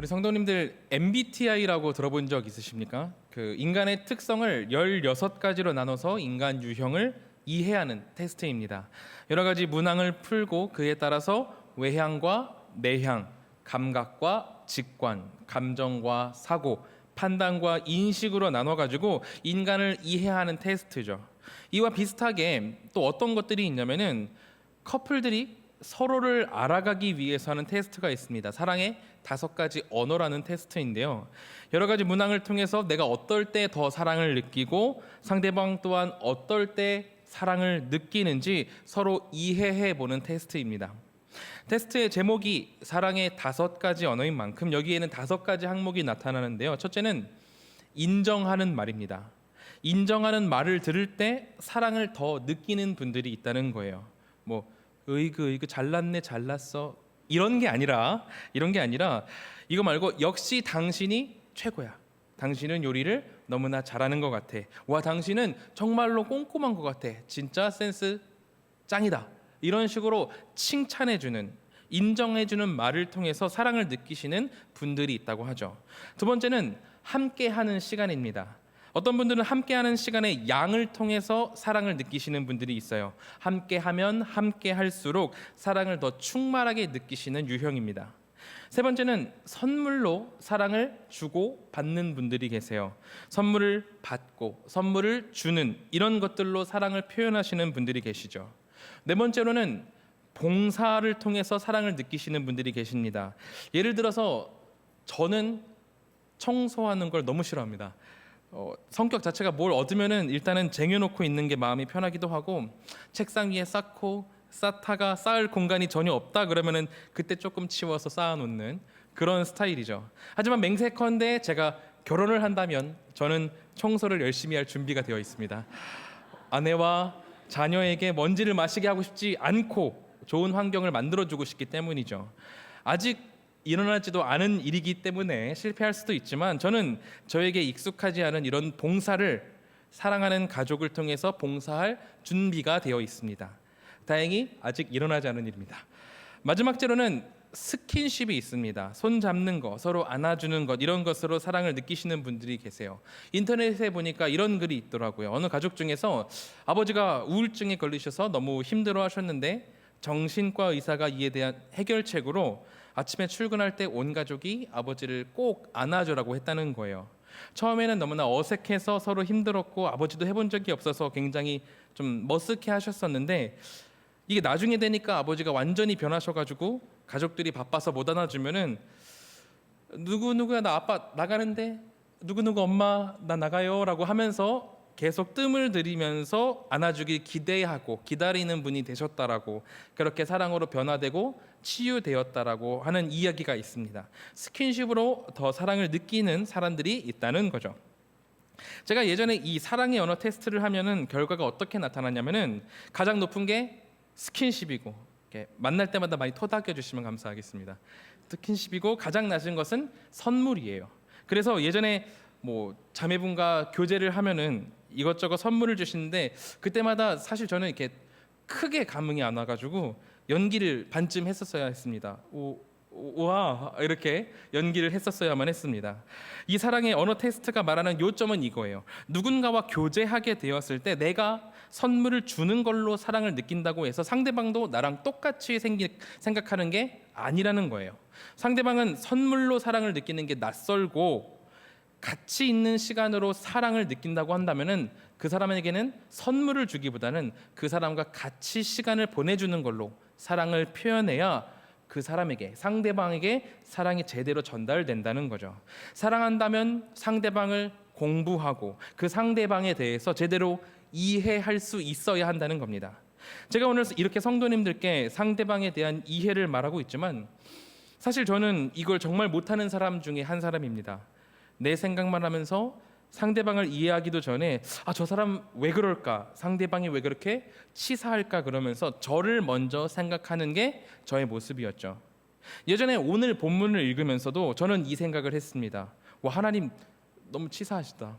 우리 성도님들 MBTI라고 들어본 적 있으십니까? 그 인간의 특성을 16가지로 나눠서 인간 유형을 이해하는 테스트입니다. 여러 가지 문항을 풀고 그에 따라서 외향과 내향, 감각과 직관, 감정과 사고, 판단과 인식으로 나눠가지고 인간을 이해하는 테스트죠. 이와 비슷하게 또 어떤 것들이 있냐면은 커플들이 서로를 알아가기 위해서 하는 테스트가 있습니다. 사랑의 5가지 언어라는 테스트인데요. 여러 가지 문항을 통해서 내가 어떨 때 더 사랑을 느끼고 상대방 또한 어떨 때 사랑을 느끼는지 서로 이해해 보는 테스트입니다. 테스트의 제목이 사랑의 5가지 언어인 만큼 여기에는 5가지 항목이 나타나는데요. 첫째는 인정하는 말입니다. 인정하는 말을 들을 때 사랑을 더 느끼는 분들이 있다는 거예요. 뭐 으이그 잘났네 잘났어 이런 게 아니라 이거 말고 역시 당신이 최고야. 당신은 요리를 너무나 잘하는 것 같아. 와 당신은 정말로 꼼꼼한 것 같아. 진짜 센스 짱이다. 이런 식으로 칭찬해주는, 인정해주는 말을 통해서 사랑을 느끼시는 분들이 있다고 하죠. 두 번째는 함께하는 시간입니다. 어떤 분들은 함께하는 시간의 양을 통해서 사랑을 느끼시는 분들이 있어요. 함께하면 함께할수록 사랑을 더 충만하게 느끼시는 유형입니다. 세 번째는 선물로 사랑을 주고 받는 분들이 계세요. 선물을 받고 선물을 주는 이런 것들로 사랑을 표현하시는 분들이 계시죠. 네 번째로는 봉사를 통해서 사랑을 느끼시는 분들이 계십니다. 예를 들어서 저는 청소하는 걸 너무 싫어합니다. 성격 자체가 뭘 얻으면은 일단은 쟁여놓고 있는 게 마음이 편하기도 하고, 책상 위에 쌓다가 쌓을 공간이 전혀 없다 그러면은 그때 조금 치워서 쌓아놓는 그런 스타일이죠. 하지만 맹세컨대 제가 결혼을 한다면 저는 청소를 열심히 할 준비가 되어 있습니다. 아내와 자녀에게 먼지를 마시게 하고 싶지 않고 좋은 환경을 만들어주고 싶기 때문이죠. 아직 일어나지도 않은 일이기 때문에 실패할 수도 있지만 저는 저에게 익숙하지 않은 이런 봉사를 사랑하는 가족을 통해서 봉사할 준비가 되어 있습니다. 다행히 아직 일어나지 않은 일입니다. 마지막째로는 스킨십이 있습니다. 손 잡는 거, 서로 안아주는 것, 이런 것으로 사랑을 느끼시는 분들이 계세요. 인터넷에 보니까 이런 글이 있더라고요. 어느 가족 중에서 아버지가 우울증에 걸리셔서 너무 힘들어 하셨는데 정신과 의사가 이에 대한 해결책으로 아침에 출근할 때 온 가족이 아버지를 꼭 안아주라고 했다는 거예요. 처음에는 너무나 어색해서 서로 힘들었고 아버지도 해본 적이 없어서 굉장히 좀 머쓱해 하셨었는데, 이게 나중에 되니까 아버지가 완전히 변하셔가지고 가족들이 바빠서 못 안아주면은 누구누구야 나 아빠 나가는데, 누구누구 엄마 나 나가요 라고 하면서 계속 뜸을 들이면서 안아주길 기대하고 기다리는 분이 되셨다라고, 그렇게 사랑으로 변화되고 치유되었다라고 하는 이야기가 있습니다. 스킨십으로 더 사랑을 느끼는 사람들이 있다는 거죠. 제가 예전에 이 사랑의 언어 테스트를 하면은 결과가 어떻게 나타났냐면은 가장 높은 게 스킨십이고, 이렇게 만날 때마다 많이 토닥여 주시면 감사하겠습니다. 스킨십이고 가장 낮은 것은 선물이에요. 그래서 예전에 뭐 자매분과 교제를 하면은 이것저것 선물을 주시는데 그때마다 사실 저는 이렇게 크게 감흥이 안 와가지고 연기를 반쯤 했었어야 했습니다. 우와 이렇게 연기를 했었어야만 했습니다. 이 사랑의 언어 테스트가 말하는 요점은 이거예요. 누군가와 교제하게 되었을 때 내가 선물을 주는 걸로 사랑을 느낀다고 해서 상대방도 나랑 똑같이 생각하는 게 아니라는 거예요. 상대방은 선물로 사랑을 느끼는 게 낯설고 같이 있는 시간으로 사랑을 느낀다고 한다면은 그 사람에게는 선물을 주기보다는 그 사람과 같이 시간을 보내주는 걸로 사랑을 표현해야 그 사람에게, 상대방에게 사랑이 제대로 전달된다는 거죠. 사랑한다면 상대방을 공부하고 그 상대방에 대해서 제대로 이해할 수 있어야 한다는 겁니다. 제가 오늘 이렇게 성도님들께 상대방에 대한 이해를 말하고 있지만 사실 저는 이걸 정말 못하는 사람 중에 한 사람입니다. 내 생각만 하면서 상대방을 이해하기도 전에 저 사람 왜 그럴까, 상대방이 왜 그렇게 치사할까 그러면서 저를 먼저 생각하는 게 저의 모습이었죠. 예전에 오늘 본문을 읽으면서도 저는 이 생각을 했습니다. 와, 하나님 너무 치사하시다.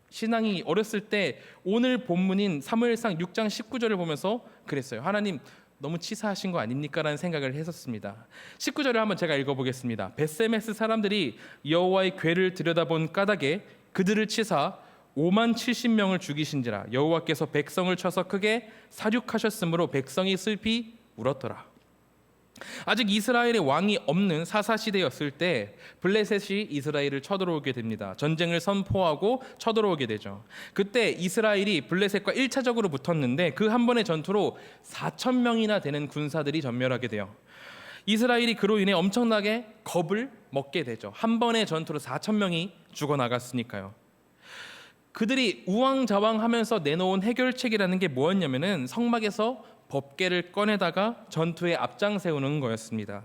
신앙이 어렸을 때 오늘 본문인 사무엘상 6장 19절을 보면서 그랬어요. 하나님 너무 치사하신 거 아닙니까? 라는 생각을 했었습니다. 19절을 한번 제가 읽어보겠습니다. 벳세메스 사람들이 여호와의 궤를 들여다본 까닭에 그들을 치사 5만 70명을 죽이신지라. 여호와께서 백성을 쳐서 크게 사륙하셨으므로 백성이 슬피 울었더라. 아직 이스라엘의 왕이 없는 사사시대였을 때 블레셋이 이스라엘을 쳐들어오게 됩니다. 전쟁을 선포하고 쳐들어오게 되죠. 그때 이스라엘이 블레셋과 1차적으로 붙었는데 그 한 번의 전투로 4천 명이나 되는 군사들이 전멸하게 돼요. 이스라엘이 그로 인해 엄청나게 겁을 먹게 되죠. 한 번의 전투로 4천 명이 죽어나갔으니까요. 그들이 우왕좌왕하면서 내놓은 해결책이라는 게 뭐였냐면은 성막에서 법궤를 꺼내다가 전투에 앞장세우는 거였습니다.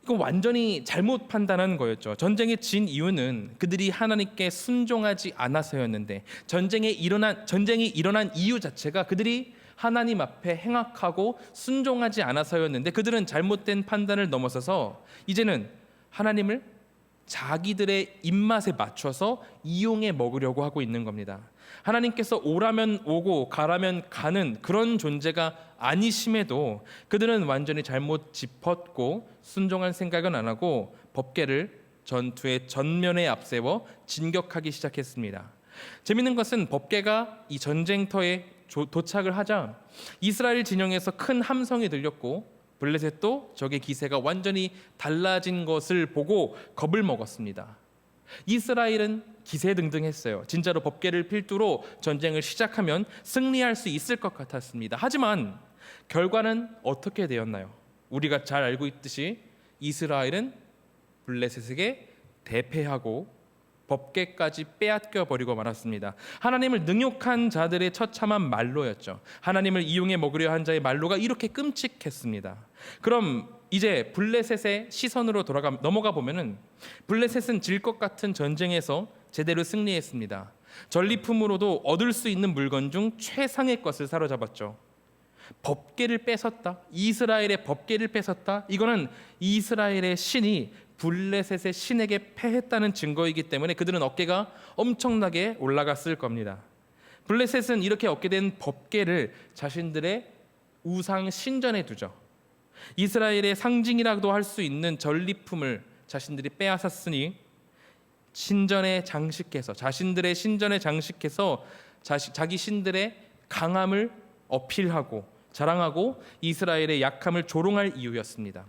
이거 완전히 잘못 판단한 거였죠. 전쟁에 진 이유는 그들이 하나님께 순종하지 않아서였는데 전쟁이 일어난 이유 자체가 그들이 하나님 앞에 행악하고 순종하지 않아서였는데 그들은 잘못된 판단을 넘어서서 이제는 하나님을 자기들의 입맛에 맞춰서 이용해 먹으려고 하고 있는 겁니다. 하나님께서 오라면 오고 가라면 가는 그런 존재가 아니심에도 그들은 완전히 잘못 짚었고 순종할 생각은 안 하고 법궤를 전투의 전면에 앞세워 진격하기 시작했습니다. 재밌는 것은 법궤가 이 전쟁터에 도착을 하자 이스라엘 진영에서 큰 함성이 들렸고 블레셋도 적의 기세가 완전히 달라진 것을 보고 겁을 먹었습니다. 이스라엘은 기세등등했어요. 진짜로 법궤를 필두로 전쟁을 시작하면 승리할 수 있을 것 같았습니다. 하지만 결과는 어떻게 되었나요? 우리가 잘 알고 있듯이 이스라엘은 블레셋에게 대패하고 법궤까지 빼앗겨 버리고 말았습니다. 하나님을 능욕한 자들의 처참한 말로였죠. 하나님을 이용해 먹으려 한 자의 말로가 이렇게 끔찍했습니다. 그럼 이제 블레셋의 시선으로 넘어가 보면은 블레셋은 질 것 같은 전쟁에서 제대로 승리했습니다. 전리품으로도 얻을 수 있는 물건 중 최상의 것을 사로잡았죠. 법궤를 뺏었다. 이스라엘의 법궤를 뺏었다. 이거는 이스라엘의 신이 블레셋의 신에게 패했다는 증거이기 때문에 그들은 어깨가 엄청나게 올라갔을 겁니다. 블레셋은 이렇게 얻게 된 법궤를 자신들의 우상 신전에 두죠. 이스라엘의 상징이라도 할 수 있는 전리품을 자신들이 빼앗았으니 신전에 장식해서 자신들의 신전에 장식해서 자기 신들의 강함을 어필하고 자랑하고 이스라엘의 약함을 조롱할 이유였습니다.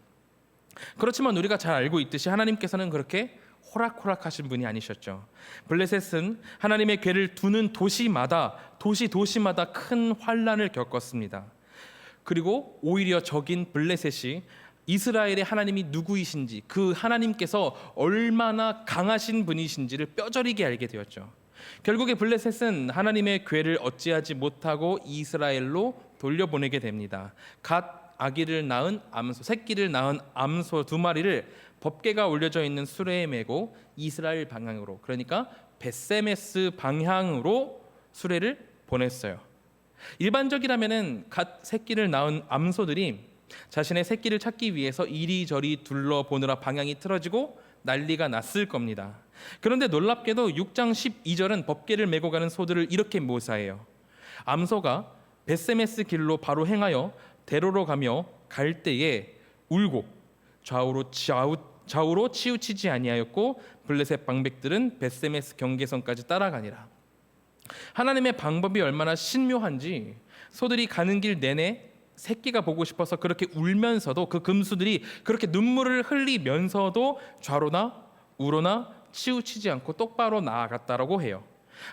그렇지만 우리가 잘 알고 있듯이 하나님께서는 그렇게 호락호락하신 분이 아니셨죠. 블레셋은 하나님의 궤를 두는 도시마다 큰 환난을 겪었습니다. 그리고 오히려 적인 블레셋이 이스라엘의 하나님이 누구이신지 그 하나님께서 얼마나 강하신 분이신지를 뼈저리게 알게 되었죠. 결국에 블레셋은 하나님의 궤를 어찌하지 못하고 이스라엘로 돌려보내게 됩니다. 갓 아기를 낳은 암소, 새끼를 낳은 암소 2마리를 법궤가 올려져 있는 수레에 메고 이스라엘 방향으로, 그러니까 벳세메스 방향으로 수레를 보냈어요. 일반적이라면은 갓 새끼를 낳은 암소들이 자신의 새끼를 찾기 위해서 이리저리 둘러보느라 방향이 틀어지고 난리가 났을 겁니다. 그런데 놀랍게도 6장 12절은 법궤를 메고 가는 소들을 이렇게 묘사해요. 암소가 벳세메스 길로 바로 행하여 대로로 가며 갈 때에 울고 좌우로 치우치지 아니하였고 블레셋 방백들은 벳세메스 경계선까지 따라가니라. 하나님의 방법이 얼마나 신묘한지 소들이 가는 길 내내 새끼가 보고 싶어서 그렇게 울면서도 그 금수들이 그렇게 눈물을 흘리면서도 좌로나 우로나 치우치지 않고 똑바로 나아갔다라고 해요.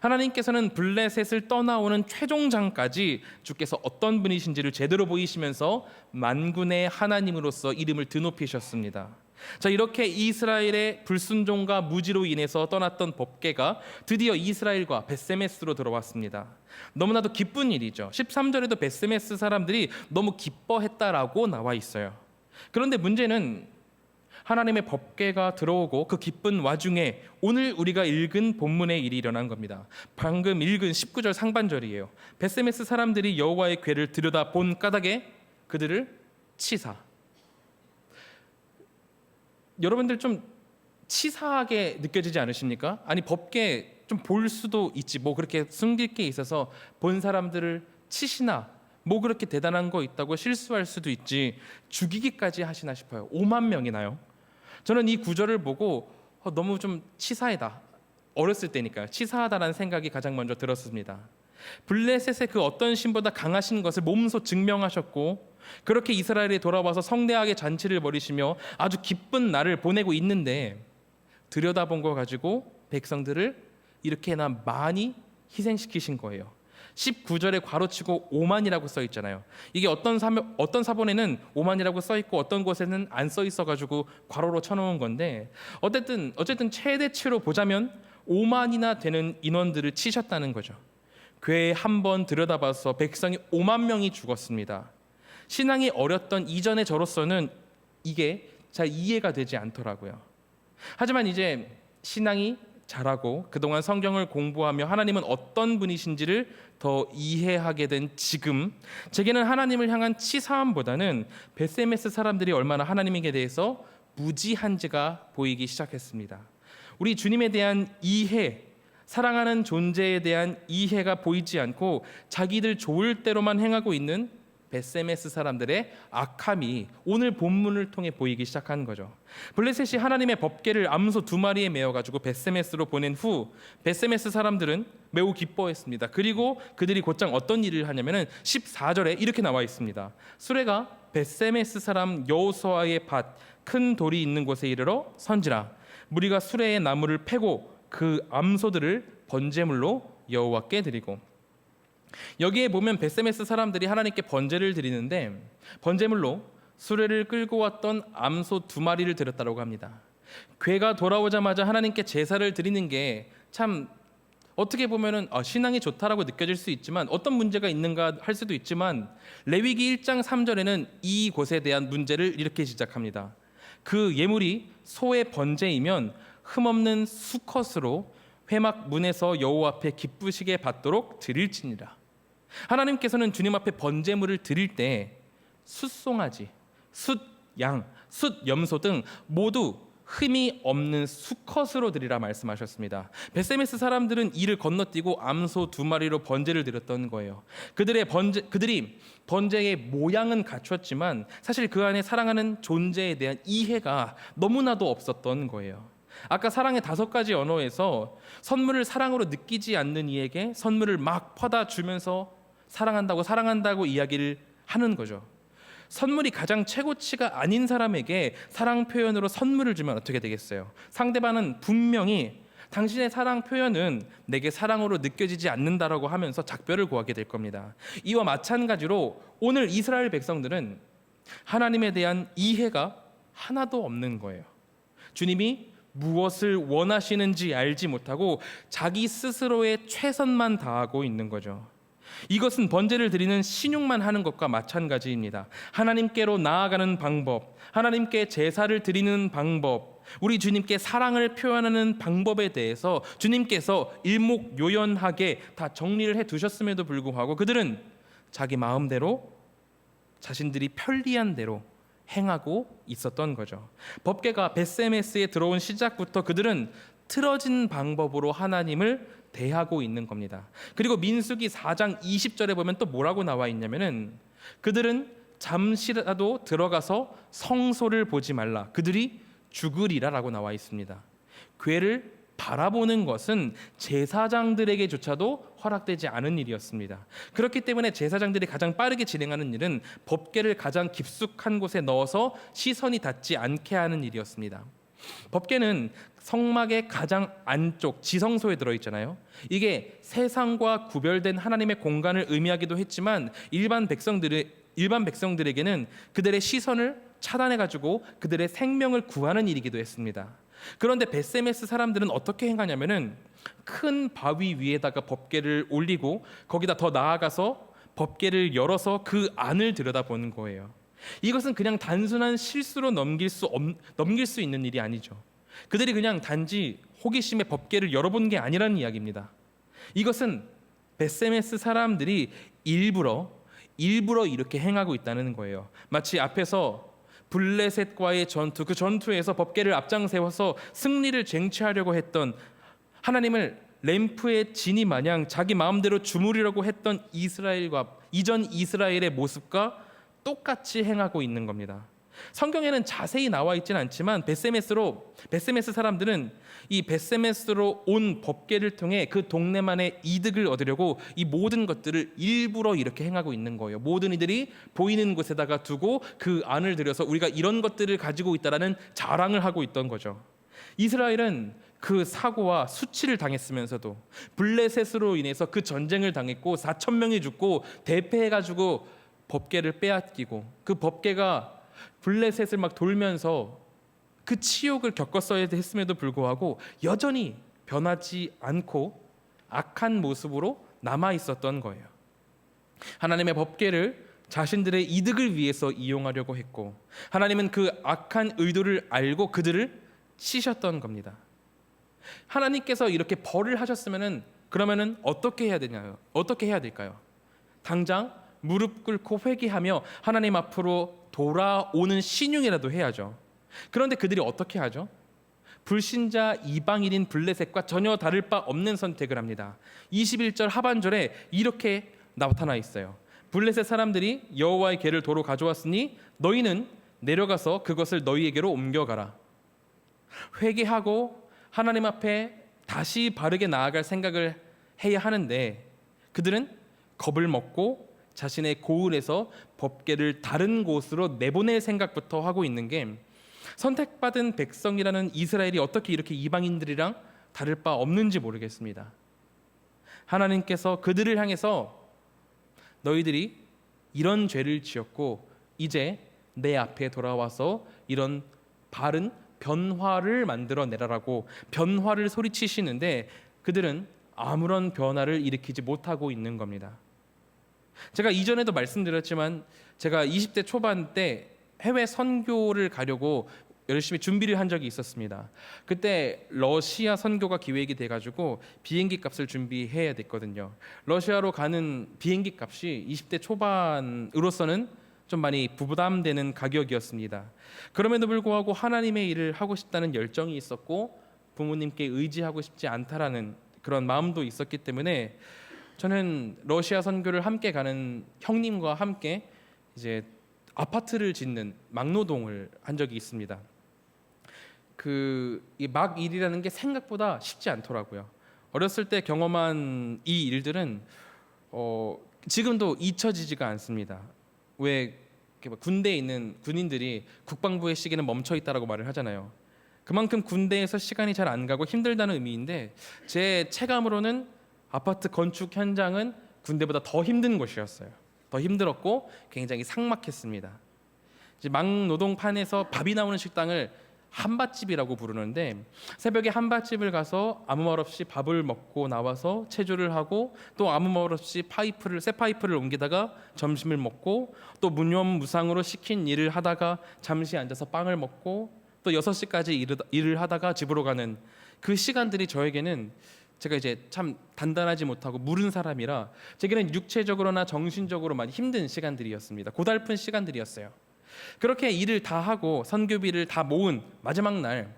하나님께서는 블레셋을 떠나오는 최종장까지 주께서 어떤 분이신지를 제대로 보이시면서 만군의 하나님으로서 이름을 드높이셨습니다. 자, 이렇게 이스라엘의 불순종과 무지로 인해서 떠났던 법궤가 드디어 이스라엘과 벳세메스로 들어왔습니다. 너무나도 기쁜 일이죠. 13절에도 벳세메스 사람들이 너무 기뻐했다라고 나와 있어요. 그런데 문제는 하나님의 법궤가 들어오고 그 기쁜 와중에 오늘 우리가 읽은 본문의 일이 일어난 겁니다. 방금 읽은 19절 상반절이에요. 벳세메스 사람들이 여호와의 궤를 들여다본 까닭에 그들을 치사. 여러분들 좀 치사하게 느껴지지 않으십니까? 아니, 법궤 좀 볼 수도 있지, 뭐 그렇게 숨길 게 있어서 본 사람들을 치시나 뭐 그렇게 대단한 거 있다고 실수할 수도 있지 죽이기까지 하시나 싶어요. 5만 명이나요? 저는 이 구절을 보고 너무 좀 치사하다. 어렸을 때니까요. 치사하다라는 생각이 가장 먼저 들었습니다. 블레셋의 그 어떤 신보다 강하신 것을 몸소 증명하셨고 그렇게 이스라엘이 돌아와서 성대하게 잔치를 벌이시며 아주 기쁜 날을 보내고 있는데 들여다본 거 가지고 백성들을 이렇게나 많이 희생시키신 거예요. 19절에 괄호치고 5만이라고 써 있잖아요. 이게 어떤 사본에는 5만이라고 써 있고 어떤 곳에는 안 써 있어 가지고 괄호로 쳐놓은 건데 어쨌든 최대치로 보자면 5만이나 되는 인원들을 치셨다는 거죠. 괴에 한 번 들여다봐서 백성이 5만 명이 죽었습니다. 신앙이 어렸던 이전의 저로서는 이게 잘 이해가 되지 않더라고요. 하지만 이제 신앙이 자라고 그동안 성경을 공부하며 하나님은 어떤 분이신지를 더 이해하게 된 지금 제게는 하나님을 향한 치사함보다는 베세메스 사람들이 얼마나 하나님에 대해서 무지한지가 보이기 시작했습니다. 우리 주님에 대한 이해, 사랑하는 존재에 대한 이해가 보이지 않고 자기들 좋을 대로만 행하고 있는 베세메스 사람들의 악함이 오늘 본문을 통해 보이기 시작한 거죠. 블레셋이 하나님의 법궤를 암소 2마리에 메어가지고 베세메스로 보낸 후 베세메스 사람들은 매우 기뻐했습니다. 그리고 그들이 곧장 어떤 일을 하냐면은 14절에 이렇게 나와 있습니다. 수레가 베세메스 사람 여호수아의 밭 큰 돌이 있는 곳에 이르러 선지라 무리가 수레의 나무를 패고 그 암소들을 번제물로 여호와께 드리고 여기에 보면 베세메스 사람들이 하나님께 번제를 드리는데 번제물로 수레를 끌고 왔던 암소 2마리를 드렸다고 합니다. 괴가 돌아오자마자 하나님께 제사를 드리는 게 참 어떻게 보면은 신앙이 좋다라고 느껴질 수 있지만 어떤 문제가 있는가 할 수도 있지만 레위기 1장 3절에는 이곳에 대한 문제를 이렇게 시작합니다. 그 예물이 소의 번제이면 흠없는 수컷으로 회막 문에서 여호와 앞에 기쁘시게 받도록 드릴지니라. 하나님께서는 주님 앞에 번제물을 드릴 때 숫송아지, 숫양, 숫염소 등 모두 흠이 없는 수컷으로 드리라 말씀하셨습니다. 베세메스 사람들은 이를 건너뛰고 암소 2마리로 번제를 드렸던 거예요. 그들이 번제의 모양은 갖췄지만 사실 그 안에 사랑하는 존재에 대한 이해가 너무나도 없었던 거예요. 아까 사랑의 5가지 언어에서 선물을 사랑으로 느끼지 않는 이에게 선물을 막 퍼다 주면서 사랑한다고 이야기를 하는 거죠. 선물이 가장 최고치가 아닌 사람에게 사랑 표현으로 선물을 주면 어떻게 되겠어요? 상대방은 분명히 당신의 사랑 표현은 내게 사랑으로 느껴지지 않는다라고 하면서 작별을 구하게 될 겁니다. 이와 마찬가지로 오늘 이스라엘 백성들은 하나님에 대한 이해가 하나도 없는 거예요. 주님이 무엇을 원하시는지 알지 못하고 자기 스스로의 최선만 다하고 있는 거죠. 이것은 번제를 드리는 신용만 하는 것과 마찬가지입니다. 하나님께로 나아가는 방법, 하나님께 제사를 드리는 방법, 우리 주님께 사랑을 표현하는 방법에 대해서 주님께서 일목요연하게 다 정리를 해두셨음에도 불구하고 그들은 자기 마음대로 자신들이 편리한 대로 행하고 있었던 거죠. 법궤가 베세메스에 들어온 시작부터 그들은 틀어진 방법으로 하나님을 대하고 있는 겁니다. 그리고 민수기 4장 20절에 보면 또 뭐라고 나와 있냐면은 그들은 잠시라도 들어가서 성소를 보지 말라. 그들이 죽으리라라고 나와 있습니다. 궤를 바라보는 것은 제사장들에게조차도 허락되지 않은 일이었습니다. 그렇기 때문에 제사장들이 가장 빠르게 진행하는 일은 법궤를 가장 깊숙한 곳에 넣어서 시선이 닿지 않게 하는 일이었습니다. 법궤는 성막의 가장 안쪽 지성소에 들어있잖아요. 이게 세상과 구별된 하나님의 공간을 의미하기도 했지만 일반 백성들에게는 그들의 시선을 차단해가지고 그들의 생명을 구하는 일이기도 했습니다. 그런데 베세메스 사람들은 어떻게 행하냐면은 큰 바위 위에다가 법궤를 올리고 거기다 더 나아가서 법궤를 열어서 그 안을 들여다보는 거예요. 이것은 그냥 단순한 실수로 넘길 수 있는 일이 아니죠. 그들이 그냥 단지 호기심에 법궤를 열어본 게 아니라는 이야기입니다. 이것은 베세메스 사람들이 일부러 이렇게 행하고 있다는 거예요. 마치 앞에서 블레셋과의 전투, 그 전투에서 법궤를 앞장 세워서 승리를 쟁취하려고 했던 하나님을 램프의 진이 마냥 자기 마음대로 주무리려고 했던 이전 이스라엘의 모습과 똑같이 행하고 있는 겁니다. 성경에는 자세히 나와 있지는 않지만 벳세메스 사람들은 이 벳세메스로 온 법궤를 통해 그 동네만의 이득을 얻으려고 이 모든 것들을 일부러 이렇게 행하고 있는 거예요. 모든 이들이 보이는 곳에다가 두고 그 안을 들여서 우리가 이런 것들을 가지고 있다라는 자랑을 하고 있던 거죠. 이스라엘은 그 사고와 수치를 당했으면서도 블레셋으로 인해서 그 전쟁을 당했고 4천 명이 죽고 대패해가지고 법궤를 빼앗기고 그 법궤가 블레셋을 막 돌면서 그 치욕을 겪었어야 했음에도 불구하고 여전히 변하지 않고 악한 모습으로 남아 있었던 거예요. 하나님의 법궤를 자신들의 이득을 위해서 이용하려고 했고 하나님은 그 악한 의도를 알고 그들을 치셨던 겁니다. 하나님께서 이렇게 벌을 하셨으면은 그러면은 어떻게 해야 되냐요? 어떻게 해야 될까요? 당장 무릎 꿇고 회개하며 하나님 앞으로 돌아오는 신용이라도 해야죠. 그런데 그들이 어떻게 하죠? 불신자 이방인인 블레셋과 전혀 다를 바 없는 선택을 합니다. 21절 하반절에 이렇게 나타나 있어요. 블레셋 사람들이 여호와의 궤를 도로 가져왔으니 너희는 내려가서 그것을 너희에게로 옮겨가라. 회개하고 하나님 앞에 다시 바르게 나아갈 생각을 해야 하는데 그들은 겁을 먹고 자신의 고을에서 법궤를 다른 곳으로 내보낼 생각부터 하고 있는 게 선택받은 백성이라는 이스라엘이 어떻게 이렇게 이방인들이랑 다를 바 없는지 모르겠습니다. 하나님께서 그들을 향해서 너희들이 이런 죄를 지었고 이제 내 앞에 돌아와서 이런 바른 변화를 만들어내라라고 변화를 소리치시는데 그들은 아무런 변화를 일으키지 못하고 있는 겁니다. 제가 이전에도 말씀드렸지만 제가 20대 초반 때 해외 선교를 가려고 열심히 준비를 한 적이 있었습니다. 그때 러시아 선교가 기획이 돼가지고 비행기 값을 준비해야 됐거든요. 러시아로 가는 비행기 값이 20대 초반으로서는 좀 많이 부담되는 가격이었습니다. 그럼에도 불구하고 하나님의 일을 하고 싶다는 열정이 있었고 부모님께 의지하고 싶지 않다라는 그런 마음도 있었기 때문에 저는 러시아 선교를 함께 가는 형님과 함께 이제 아파트를 짓는 막노동을 한 적이 있습니다. 이 막일이라는 게 생각보다 쉽지 않더라고요. 어렸을 때 경험한 이 일들은 지금도 잊혀지지가 않습니다. 왜 군대에 있는 군인들이 국방부의 시계는 멈춰 있다라고 말을 하잖아요. 그만큼 군대에서 시간이 잘 안 가고 힘들다는 의미인데 제 체감으로는 아파트 건축 현장은 군대보다 더 힘든 곳이었어요. 더 힘들었고 굉장히 삭막했습니다. 이제 막노동판에서 밥이 나오는 식당을 한밭집이라고 부르는데 새벽에 한밭집을 가서 아무 말 없이 밥을 먹고 나와서 체조를 하고 또 아무 말 없이 새 파이프를 옮기다가 점심을 먹고 또 무념무상으로 시킨 일을 하다가 잠시 앉아서 빵을 먹고 또 6시까지 일을 하다가 집으로 가는 그 시간들이 저에게는 제가 이제 참 단단하지 못하고 무른 사람이라 제게는 육체적으로나 정신적으로 많이 힘든 시간들이었습니다. 고달픈 시간들이었어요. 그렇게 일을 다 하고 선교비를 다 모은 마지막 날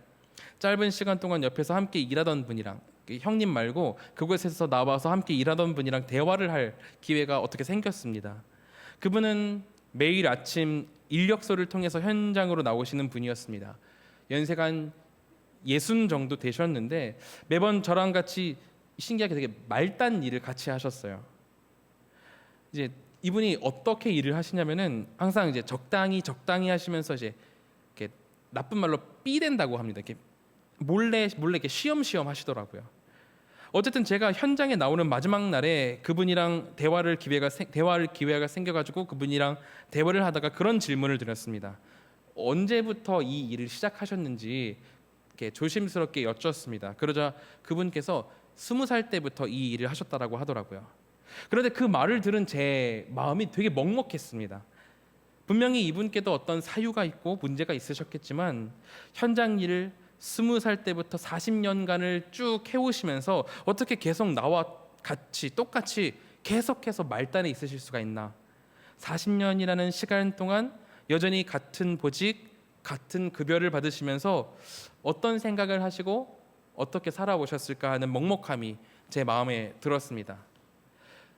짧은 시간 동안 옆에서 함께 일하던 분이랑 형님 말고 그곳에서 나와서 함께 일하던 분이랑 대화를 할 기회가 어떻게 생겼습니다. 그분은 매일 아침 인력소를 통해서 현장으로 나오시는 분이었습니다. 연세가 한 60 정도 되셨는데 매번 저랑 같이 신기하게 되게 말단 일을 같이 하셨어요. 이제 이분이 어떻게 일을 하시냐면은 항상 이제 적당히 하시면서 이제 이렇게 나쁜 말로 삐댄다고 합니다. 이렇게 몰래 이렇게 쉬엄쉬엄 하시더라고요. 어쨌든 제가 현장에 나오는 마지막 날에 그분이랑 대화를 기회가 생겨가지고 그분이랑 대화를 하다가 그런 질문을 드렸습니다. 언제부터 이 일을 시작하셨는지 이렇게 조심스럽게 여쭙습니다. 그러자 그분께서 20살 때부터 이 일을 하셨다라고 하더라고요. 그런데 그 말을 들은 제 마음이 되게 먹먹했습니다. 분명히 이분께도 어떤 사유가 있고 문제가 있으셨겠지만 현장 일을 20살 때부터 40년간을 쭉 해오시면서 어떻게 계속 나와 같이 똑같이 계속해서 말단에 있으실 수가 있나? 40년이라는 시간 동안 여전히 같은 보직, 같은 급여를 받으시면서 어떤 생각을 하시고 어떻게 살아오셨을까 하는 먹먹함이 제 마음에 들었습니다.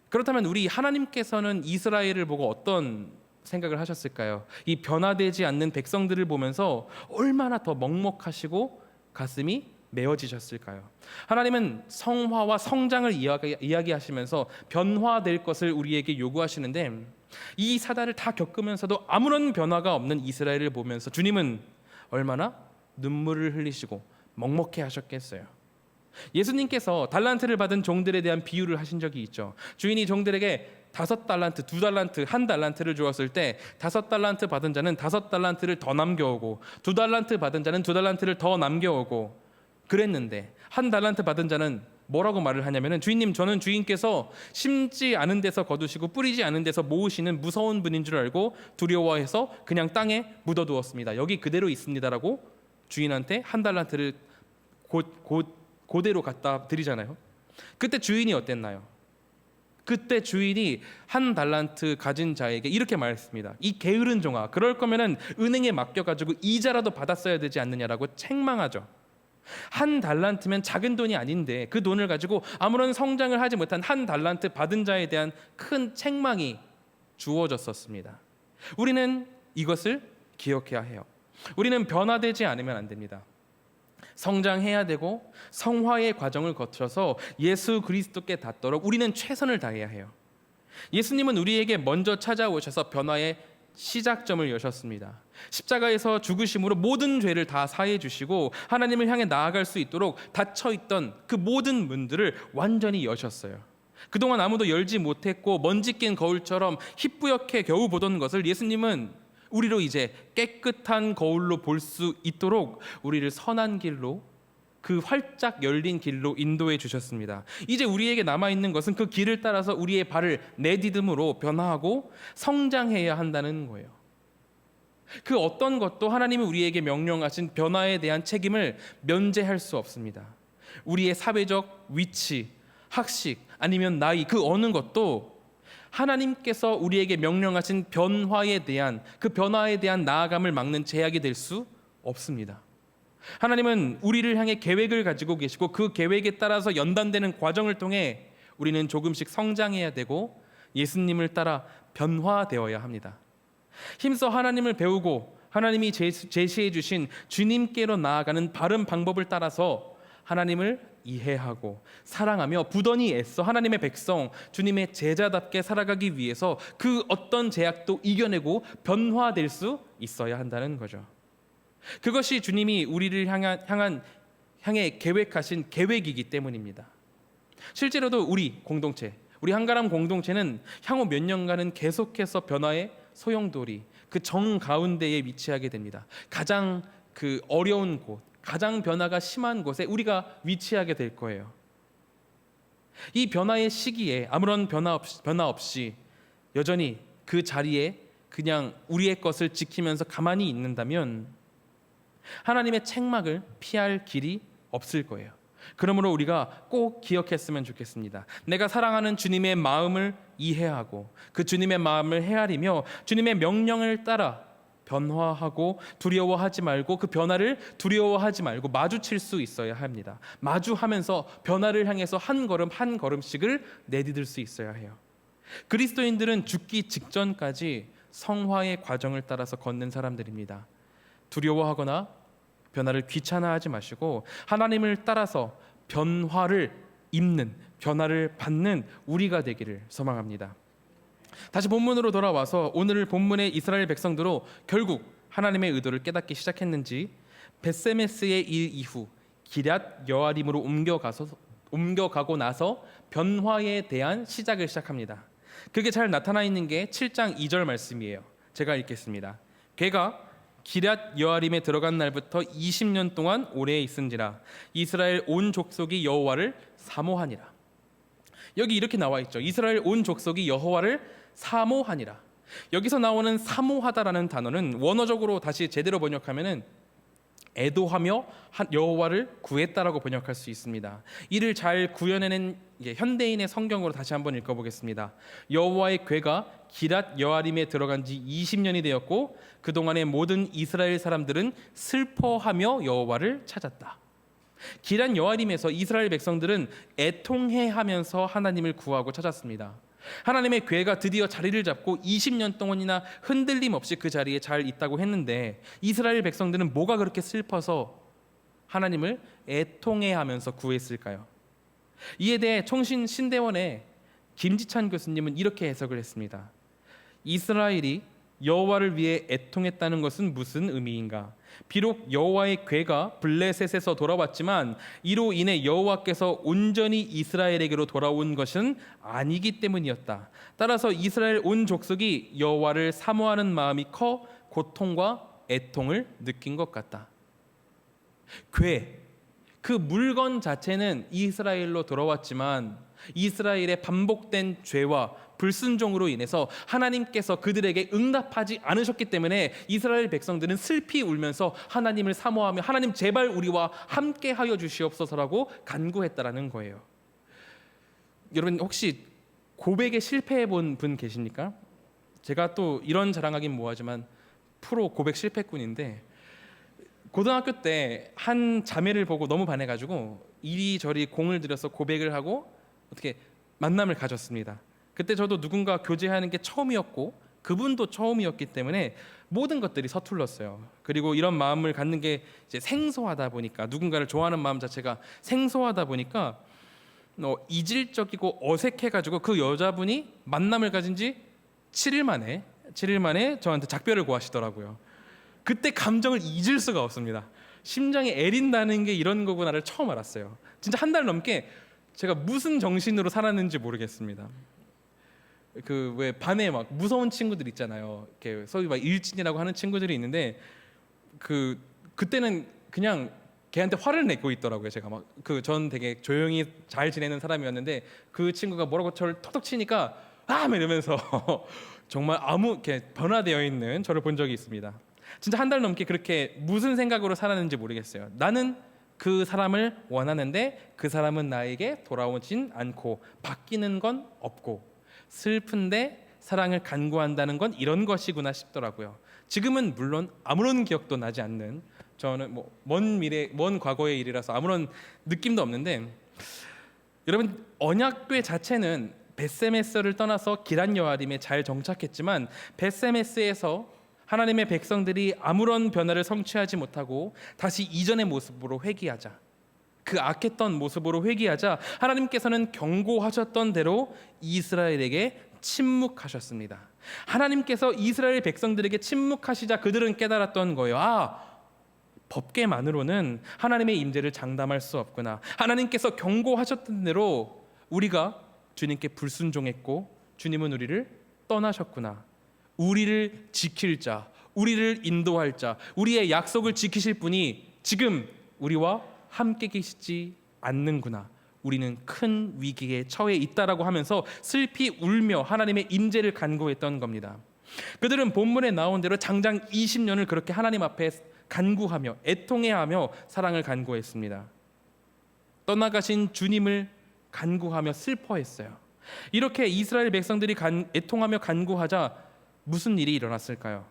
그렇다면 우리 하나님께서는 이스라엘을 보고 어떤 생각을 하셨을까요? 이 변화되지 않는 백성들을 보면서 얼마나 더 먹먹하시고 가슴이 메어지셨을까요? 하나님은 성화와 성장을 이야기하시면서 변화될 것을 우리에게 요구하시는데, 이 사단을 다 겪으면서도 아무런 변화가 없는 이스라엘을 보면서 주님은 얼마나 눈물을 흘리시고 먹먹해 하셨겠어요. 예수님께서 달란트를 받은 종들에 대한 비유를 하신 적이 있죠. 주인이 종들에게 5달란트, 2달란트, 1달란트를 주었을 때 5달란트 받은 자는 5달란트를 더 남겨오고 2달란트 받은 자는 2달란트를 더 남겨오고 그랬는데, 1달란트 받은 자는 뭐라고 말을 하냐면은, 주인님, 저는 주인께서 심지 않은 데서 거두시고 뿌리지 않은 데서 모으시는 무서운 분인 줄 알고 두려워해서 그냥 땅에 묻어두었습니다. 여기 그대로 있습니다라고 주인한테 1달란트를 그대로 갖다 드리잖아요. 그때 주인이 어땠나요? 그때 주인이 1달란트 가진 자에게 이렇게 말했습니다. 이 게으른 종아, 그럴 거면은 은행에 맡겨가지고 이자라도 받았어야 되지 않느냐라고 책망하죠. 1달란트면 작은 돈이 아닌데 그 돈을 가지고 아무런 성장을 하지 못한 1달란트 받은 자에 대한 큰 책망이 주어졌었습니다. 우리는 이것을 기억해야 해요. 우리는 변화되지 않으면 안 됩니다. 성장해야 되고 성화의 과정을 거쳐서 예수 그리스도께 닿도록 우리는 최선을 다해야 해요. 예수님은 우리에게 먼저 찾아오셔서 변화의 시작점을 여셨습니다. 십자가에서 죽으심으로 모든 죄를 다 사해 주시고 하나님을 향해 나아갈 수 있도록 닫혀있던 그 모든 문들을 완전히 여셨어요. 그동안 아무도 열지 못했고 먼지 낀 거울처럼 희뿌옇게 겨우 보던 것을 예수님은 우리로 이제 깨끗한 거울로 볼 수 있도록 우리를 선한 길로, 그 활짝 열린 길로 인도해 주셨습니다. 이제 우리에게 남아있는 것은 그 길을 따라서 우리의 발을 내디듬으로 변화하고 성장해야 한다는 거예요. 그 어떤 것도 하나님이 우리에게 명령하신 변화에 대한 책임을 면제할 수 없습니다. 우리의 사회적 위치, 학식, 아니면 나이, 그 어느 것도 하나님께서 우리에게 명령하신 변화에 대한, 그 변화에 대한 나아감을 막는 제약이 될 수 없습니다. 하나님은 우리를 향해 계획을 가지고 계시고 그 계획에 따라서 연단되는 과정을 통해 우리는 조금씩 성장해야 되고 예수님을 따라 변화되어야 합니다. 힘써 하나님을 배우고 하나님이 제시해 주신 주님께로 나아가는 바른 방법을 따라서 하나님을 이해하고 사랑하며 부단히 애써 하나님의 백성, 주님의 제자답게 살아가기 위해서 그 어떤 제약도 이겨내고 변화될 수 있어야 한다는 거죠. 그것이 주님이 우리를 향해 계획하신 계획이기 때문입니다. 실제로도 우리 공동체, 우리 한가람 공동체는 향후 몇 년간은 계속해서 변화의 소용돌이, 그 정 가운데에 위치하게 됩니다. 가장 그 어려운 곳, 가장 변화가 심한 곳에 우리가 위치하게 될 거예요. 이 변화의 시기에 아무런 변화 없이 여전히 그 자리에 그냥 우리의 것을 지키면서 가만히 있는다면 하나님의 책망을 피할 길이 없을 거예요. 그러므로 우리가 꼭 기억했으면 좋겠습니다. 내가 사랑하는 주님의 마음을 이해하고 그 주님의 마음을 헤아리며 주님의 명령을 따라 변화하고 두려워하지 말고, 그 변화를 두려워하지 말고 마주칠 수 있어야 합니다. 마주하면서 변화를 향해서 한 걸음 한 걸음씩을 내디딜 수 있어야 해요. 그리스도인들은 죽기 직전까지 성화의 과정을 따라서 걷는 사람들입니다. 두려워하거나 변화를 귀찮아하지 마시고 하나님을 따라서 변화를 입는, 변화를 받는 우리가 되기를 소망합니다. 다시 본문으로 돌아와서 오늘 본문의 이스라엘 백성들로 결국 하나님의 의도를 깨닫기 시작했는지 벳세메스의 일 이후 기럇 여아림으로 옮겨가고 나서 변화에 대한 시작을 시작합니다. 그게 잘 나타나 있는 게 7장 2절 말씀이에요. 제가 읽겠습니다. 걔가 기럇 여아림에 들어간 날부터 20년 동안 오래 있은지라 이스라엘 온 족속이 여호와를 사모하니라. 여기 이렇게 나와 있죠. 이스라엘 온 족속이 여호와를 사모하니라. 여기서 나오는 사모하다라는 단어는 원어적으로 다시 제대로 번역하면은 애도하며 여호와를 구했다라고 번역할 수 있습니다. 이를 잘 구현해낸 현대인의 성경으로 다시 한번 읽어보겠습니다. 여호와의 궤가 기럇 여아림에 들어간 지 20년이 되었고 그동안의 모든 이스라엘 사람들은 슬퍼하며 여호와를 찾았다. 기럇 여아림에서 이스라엘 백성들은 애통해하면서 하나님을 구하고 찾았습니다. 하나님의 괴가 드디어 자리를 잡고 20년 동안이나 흔들림 없이 그 자리에 잘 있다고 했는데 이스라엘 백성들은 뭐가 그렇게 슬퍼서 하나님을 애통해하면서 구했을까요? 이에 대해 총신 신대원의 김지찬 교수님은 이렇게 해석을 했습니다. 이스라엘이 여호와를 위해 애통했다는 것은 무슨 의미인가? 비록 여호와의 괴가 블레셋에서 돌아왔지만 이로 인해 여호와께서 온전히 이스라엘에게로 돌아온 것은 아니기 때문이었다. 따라서 이스라엘 온 족속이 여호와를 사모하는 마음이 커 고통과 애통을 느낀 것 같다. 괴, 그 물건 자체는 이스라엘로 돌아왔지만 이스라엘의 반복된 죄와 불순종으로 인해서 하나님께서 그들에게 응답하지 않으셨기 때문에 이스라엘 백성들은 슬피 울면서 하나님을 사모하며 하나님 제발 우리와 함께하여 주시옵소서라고 간구했다라는 거예요. 여러분 혹시 고백에 실패해 본 분 계십니까? 제가 또 이런 자랑하긴 뭐하지만 프로 고백 실패꾼인데 고등학교 때 한 자매를 보고 너무 반해가지고 이리저리 공을 들여서 고백을 하고 어떻게 만남을 가졌습니다. 그때 저도 누군가 교제하는 게 처음이었고 그분도 처음이었기 때문에 모든 것들이 서툴렀어요. 그리고 이런 마음을 갖는 게 이제 생소하다 보니까 누군가를 좋아하는 마음 자체가 생소하다 보니까 이질적이고 어색해가지고 그 여자분이 만남을 가진 지 7일 만에 저한테 작별을 고하시더라고요. 그때 감정을 잊을 수가 없습니다. 심장이 애린다는 게 이런 거구나를 처음 알았어요. 진짜 한 달 넘게 제가 무슨 정신으로 살았는지 모르겠습니다. 그 왜 밤에 막 무서운 친구들 있잖아요. 이렇게 소위 막 일진이라고 하는 친구들이 있는데 그때는 그냥 걔한테 화를 내고 있더라고요. 제가 막 전 되게 조용히 잘 지내는 사람이었는데 그 친구가 뭐라고 저를 톡톡 치니까 이러면서 정말 이렇게 변화되어 있는 저를 본 적이 있습니다. 진짜 한 달 넘게 그렇게 무슨 생각으로 살았는지 모르겠어요. 나는 그 사람을 원하는데 그 사람은 나에게 돌아오진 않고 바뀌는 건 없고 슬픈데 사랑을 간구한다는 건 이런 것이구나 싶더라고요. 지금은 물론 아무런 기억도 나지 않는 저는 먼 과거의 일이라서 아무런 느낌도 없는데 여러분 언약궤 자체는 벳세메스를 떠나서 기란 여아림에 잘 정착했지만 벳세메스에서 하나님의 백성들이 아무런 변화를 성취하지 못하고 다시 이전의 모습으로 회귀하자, 그 악했던 모습으로 회귀하자 하나님께서는 경고하셨던 대로 이스라엘에게 침묵하셨습니다. 하나님께서 이스라엘 백성들에게 침묵하시자 그들은 깨달았던 거예요. 법궤만으로는 하나님의 임재를 장담할 수 없구나. 하나님께서 경고하셨던 대로 우리가 주님께 불순종했고 주님은 우리를 떠나셨구나. 우리를 지킬 자, 우리를 인도할 자, 우리의 약속을 지키실 분이 지금 우리와 함께 계시지 않는구나. 우리는 큰 위기에 처해 있다라고 하면서 슬피 울며 하나님의 임재를 간구했던 겁니다. 그들은 본문에 나온 대로 장장 20년을 그렇게 하나님 앞에 간구하며 애통해하며 사랑을 간구했습니다. 떠나가신 주님을 간구하며 슬퍼했어요. 이렇게 이스라엘 백성들이 애통하며 간구하자 무슨 일이 일어났을까요?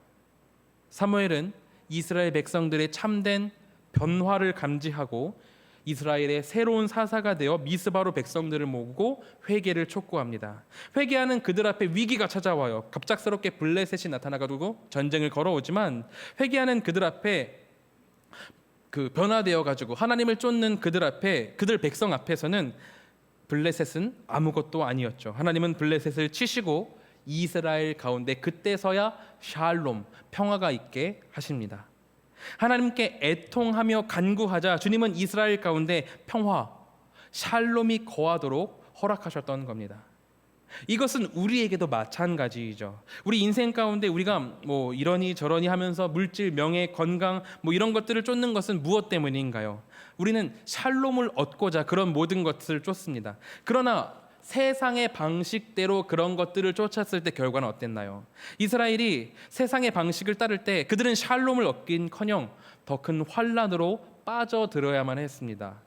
사무엘은 이스라엘 백성들의 참된 변화를 감지하고 이스라엘의 새로운 사사가 되어 미스바로 백성들을 모으고 회개를 촉구합니다. 회개하는 그들 앞에 위기가 찾아와요. 갑작스럽게 블레셋이 나타나가지고 전쟁을 걸어오지만 회개하는 그들 앞에 변화되어 가지고 하나님을 쫓는 그들 백성 앞에서는 블레셋은 아무것도 아니었죠. 하나님은 블레셋을 치시고 이스라엘 가운데 그때서야 샬롬, 평화가 있게 하십니다. 하나님께 애통하며 간구하자 주님은 이스라엘 가운데 평화, 샬롬이 거하도록 허락하셨던 겁니다. 이것은 우리에게도 마찬가지이죠. 우리 인생 가운데 우리가 이러니 저러니 하면서 물질, 명예, 건강 이런 것들을 쫓는 것은 무엇 때문인가요? 우리는 샬롬을 얻고자 그런 모든 것을 쫓습니다. 그러나 세상의 방식대로 그런 것들을 쫓았을 때 결과는 어땠나요? 이스라엘이 세상의 방식을 따를 때 그들은 샬롬을 얻긴커녕 더 큰 환란으로 빠져들어야만 했습니다.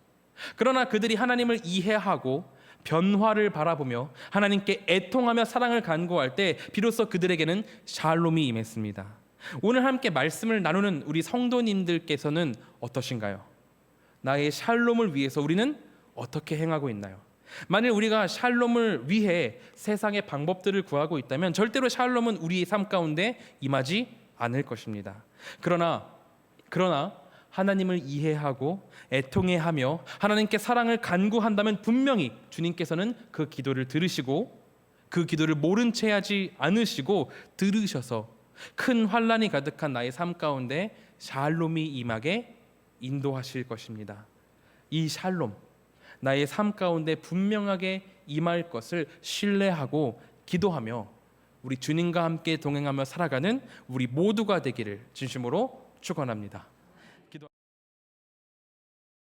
그러나 그들이 하나님을 이해하고 변화를 바라보며 하나님께 애통하며 사랑을 간구할 때 비로소 그들에게는 샬롬이 임했습니다. 오늘 함께 말씀을 나누는 우리 성도님들께서는 어떠신가요? 나의 샬롬을 위해서 우리는 어떻게 행하고 있나요? 만일 우리가 샬롬을 위해 세상의 방법들을 구하고 있다면 절대로 샬롬은 우리의 삶 가운데 임하지 않을 것입니다. 그러나 하나님을 이해하고 애통해하며 하나님께 사랑을 간구한다면 분명히 주님께서는 그 기도를 들으시고 그 기도를 모른 채 하지 않으시고 들으셔서 큰 환난이 가득한 나의 삶 가운데 샬롬이 임하게 인도하실 것입니다. 이 샬롬, 나의 삶 가운데 분명하게 임할 것을 신뢰하고 기도하며 우리 주님과 함께 동행하며 살아가는 우리 모두가 되기를 진심으로 축원합니다.